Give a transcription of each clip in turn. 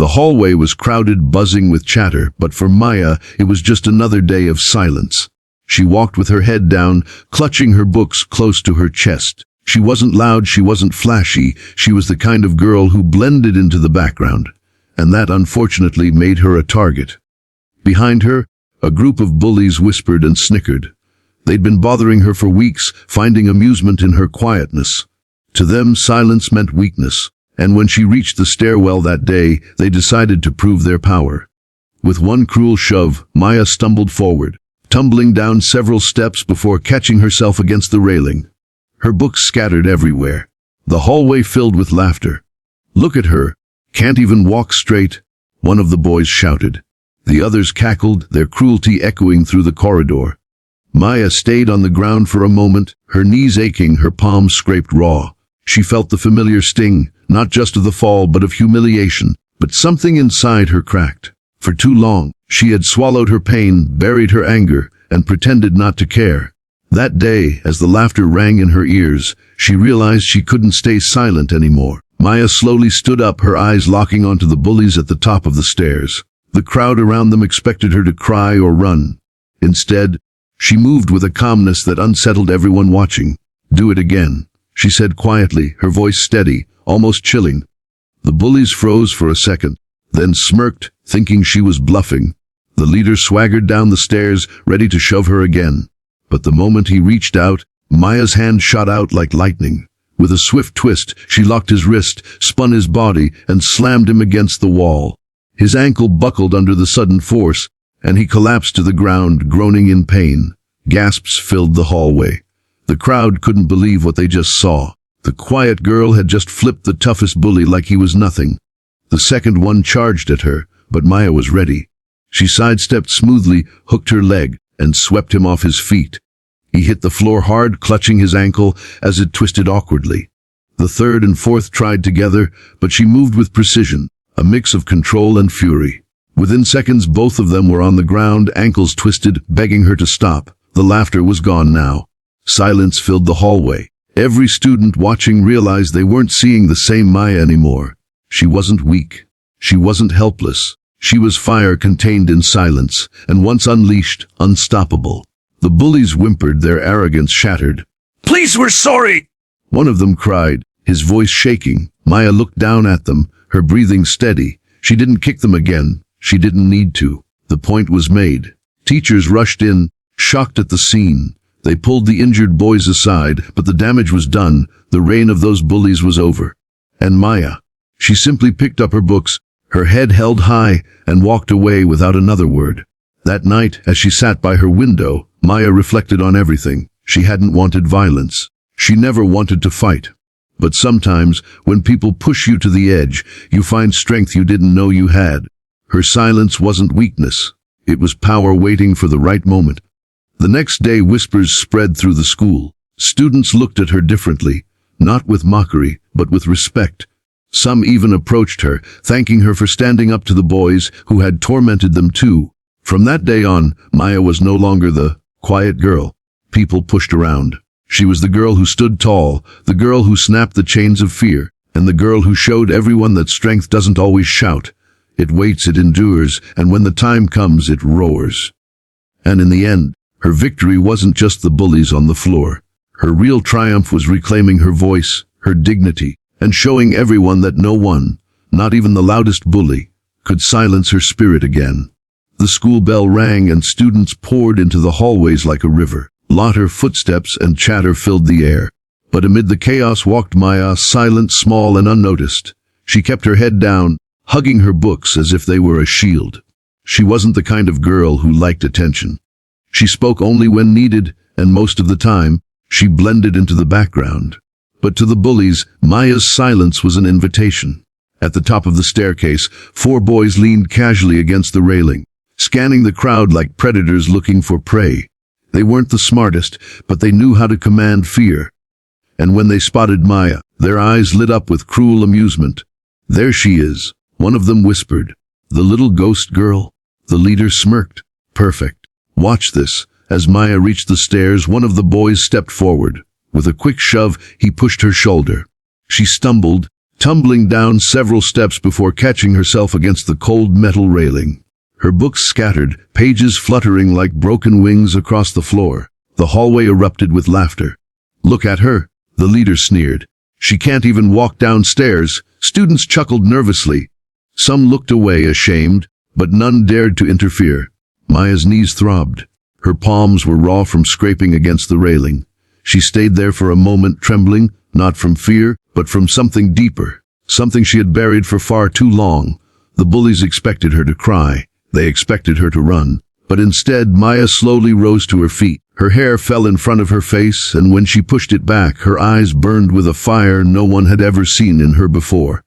The hallway was crowded, buzzing with chatter, but for Maya, it was just another day of silence. She walked with her head down, clutching her books close to her chest. She wasn't loud, she wasn't flashy, she was the kind of girl who blended into the background, and that unfortunately made her a target. Behind her, a group of bullies whispered and snickered. They'd been bothering her for weeks, finding amusement in her quietness. To them, silence meant weakness, and when she reached the stairwell that day, they decided to prove their power. With one cruel shove, Maya stumbled forward, tumbling down several steps before catching herself against the railing. Her books scattered everywhere. The hallway filled with laughter. "Look at her. Can't even walk straight," one of the boys shouted. The others cackled, their cruelty echoing through the corridor. Maya stayed on the ground for a moment, her knees aching, her palms scraped raw. She felt the familiar sting, not just of the fall but of humiliation, but something inside her cracked. For too long, she had swallowed her pain, buried her anger, and pretended not to care. That day, as the laughter rang in her ears, she realized she couldn't stay silent anymore. Maya slowly stood up, her eyes locking onto the bullies at the top of the stairs. The crowd around them expected her to cry or run. Instead, she moved with a calmness that unsettled everyone watching. "Do it again," she said quietly, her voice steady, almost chilling. The bullies froze for a second, then smirked, thinking she was bluffing. The leader swaggered down the stairs, ready to shove her again. But the moment he reached out, Maya's hand shot out like lightning. With a swift twist, she locked his wrist, spun his body, and slammed him against the wall. His ankle buckled under the sudden force, and he collapsed to the ground, groaning in pain. Gasps filled the hallway. The crowd couldn't believe what they just saw. The quiet girl had just flipped the toughest bully like he was nothing. The second one charged at her, but Maya was ready. She sidestepped smoothly, hooked her leg, and swept him off his feet. He hit the floor hard, clutching his ankle as it twisted awkwardly. The third and fourth tried together, but she moved with precision, a mix of control and fury. Within seconds, both of them were on the ground, ankles twisted, begging her to stop. The laughter was gone now. Silence filled the hallway. Every student watching realized they weren't seeing the same Maya anymore. She wasn't weak. She wasn't helpless. She was fire contained in silence, and once unleashed, unstoppable. The bullies whimpered, their arrogance shattered. "Please, we're sorry!" one of them cried, his voice shaking. Maya looked down at them, her breathing steady. She didn't kick them again. She didn't need to. The point was made. Teachers rushed in, shocked at the scene. They pulled the injured boys aside, but the damage was done. The reign of those bullies was over. And Maya, she simply picked up her books, her head held high, and walked away without another word. That night, as she sat by her window, Maya reflected on everything. She hadn't wanted violence. She never wanted to fight. But sometimes, when people push you to the edge, you find strength you didn't know you had. Her silence wasn't weakness. It was power waiting for the right moment. The next day, whispers spread through the school. Students looked at her differently, not with mockery, but with respect. Some even approached her, thanking her for standing up to the boys who had tormented them too. From that day on, Maya was no longer the quiet girl people pushed around. She was the girl who stood tall, the girl who snapped the chains of fear, and the girl who showed everyone that strength doesn't always shout. It waits, it endures, and when the time comes, it roars. And in the end, her victory wasn't just the bullies on the floor. Her real triumph was reclaiming her voice, her dignity, and showing everyone that no one, not even the loudest bully, could silence her spirit again. The school bell rang and students poured into the hallways like a river. Laughter, footsteps, and chatter filled the air. But amid the chaos walked Maya, silent, small, and unnoticed. She kept her head down, hugging her books as if they were a shield. She wasn't the kind of girl who liked attention. She spoke only when needed, and most of the time, she blended into the background. But to the bullies, Maya's silence was an invitation. At the top of the staircase, 4 boys leaned casually against the railing, scanning the crowd like predators looking for prey. They weren't the smartest, but they knew how to command fear. And when they spotted Maya, their eyes lit up with cruel amusement. "There she is," one of them whispered. "The little ghost girl?" The leader smirked. "Perfect. Watch this." As Maya reached the stairs, one of the boys stepped forward. With a quick shove, he pushed her shoulder. She stumbled, tumbling down several steps before catching herself against the cold metal railing. Her books scattered, pages fluttering like broken wings across the floor. The hallway erupted with laughter. "Look at her," the leader sneered. "She can't even walk downstairs." Students chuckled nervously. Some looked away, ashamed, but none dared to interfere. Maya's knees throbbed. Her palms were raw from scraping against the railing. She stayed there for a moment, trembling, not from fear, but from something deeper, something she had buried for far too long. The bullies expected her to cry. They expected her to run. But instead, Maya slowly rose to her feet. Her hair fell in front of her face, and when she pushed it back, her eyes burned with a fire no one had ever seen in her before.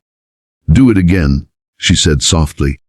"Do it again," she said softly.